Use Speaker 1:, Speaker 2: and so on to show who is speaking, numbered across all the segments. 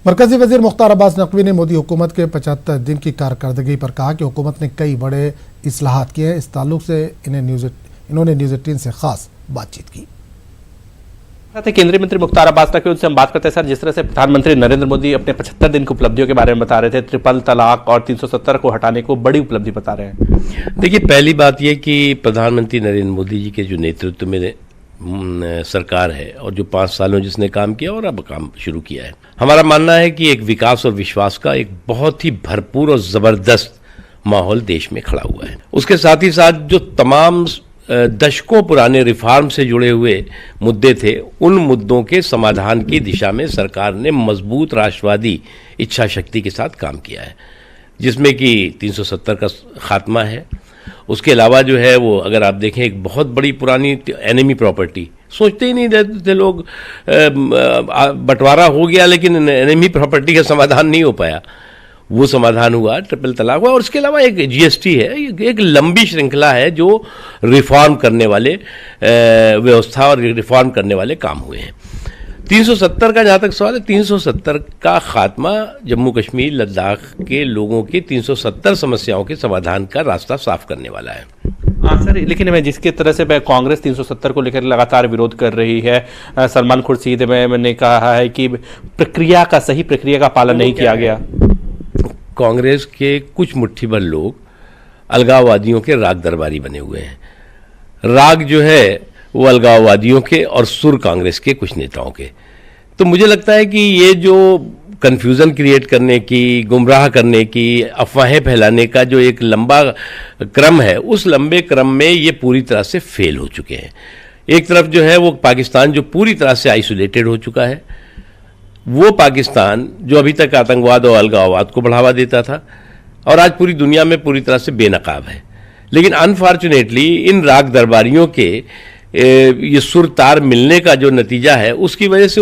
Speaker 1: मरकजी वजीर मुख्तार अब्बास नकवी ने मोदी हुकूमत के 75 दिन की कारकर्दगी पर कहा कि हुकूमत ने कई बड़े इस्लाहात किए हैं। इस ताल्लुक से इन्होंने न्यूज़ 18 से खास बातचीत की।
Speaker 2: केंद्रीय मंत्री मुख्तार अब्बास नकवी, उनसे हम बात करते हैं। सर, जिस तरह से प्रधानमंत्री नरेंद्र मोदी अपने 75 दिन की उपलब्धियों के बारे में बता रहे थे, ट्रिपल तलाक और 370 को हटाने को बड़ी उपलब्धि बता रहे हैं।
Speaker 3: देखिए, पहली बात यह कि प्रधानमंत्री नरेंद्र मोदी जी के जो नेतृत्व में सरकार है और जो 5 सालों जिसने काम किया और अब काम शुरू किया है, हमारा मानना है कि एक विकास और विश्वास का एक बहुत ही भरपूर और जबरदस्त माहौल देश में खड़ा हुआ है। उसके साथ ही साथ जो तमाम दशकों पुराने रिफॉर्म से जुड़े हुए मुद्दे थे, उन मुद्दों के समाधान की दिशा में सरकार ने मजबूत राष्ट्रवादी इच्छा शक्ति के साथ काम किया है, जिसमें कि 370 का खात्मा है। उसके अलावा जो है वो, अगर आप देखें, एक बहुत बड़ी पुरानी एनिमी प्रॉपर्टी, सोचते ही नहीं थे लोग, बंटवारा हो गया लेकिन एनिमी प्रॉपर्टी का समाधान नहीं हो पाया, वो समाधान हुआ, ट्रिपल तलाक हुआ। और इसके अलावा एक जीएसटी है, एक लंबी श्रृंखला है जो रिफॉर्म करने वाले व्यवस्था और रिफॉर्म करने वाले काम हुए हैं। 370 का जहाँ तक सवाल है, 370 का खात्मा जम्मू कश्मीर लद्दाख के लोगों की 370 समस्याओं के समाधान का रास्ता साफ करने वाला है।
Speaker 2: हाँ सर, लेकिन मैं जिसके तरह से कांग्रेस 370 को लेकर लगातार विरोध कर रही है, सलमान खुर्शीद मैंने कहा है कि सही प्रक्रिया का पालन नहीं किया गया।
Speaker 3: कांग्रेस के कुछ मुट्ठी भर लोग अलगाववादियों के राग दरबारी बने हुए हैं। राग जो है वो अलगाववादियों के और सुर कांग्रेस के कुछ नेताओं के। तो मुझे लगता है कि ये जो कन्फ्यूज़न क्रिएट करने की, गुमराह करने की, अफवाहें फैलाने का जो एक लंबा क्रम है, उस लंबे क्रम में ये पूरी तरह से फेल हो चुके हैं। एक तरफ जो है वो पाकिस्तान जो पूरी तरह से आइसोलेटेड हो चुका है, वो पाकिस्तान जो अभी तक आतंकवाद और अलगाववाद को बढ़ावा देता था और आज पूरी दुनिया में पूरी तरह से बेनकाब है। लेकिन अनफॉर्चुनेटली इन राग दरबारियों के ये सुर तार मिलने का जो नतीजा है, उसकी वजह से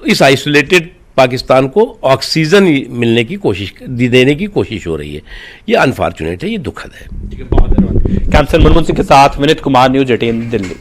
Speaker 3: इस आइसोलेटेड पाकिस्तान को ऑक्सीजन मिलने की कोशिश, देने की कोशिश हो रही है। ये अनफॉर्चुनेट है, ये दुखद है।
Speaker 2: ठीक है, बहुत धन्यवाद। कैंपसन मनमोहन सिंह के साथ विनीत कुमार, न्यूज़ 18 दिल्ली।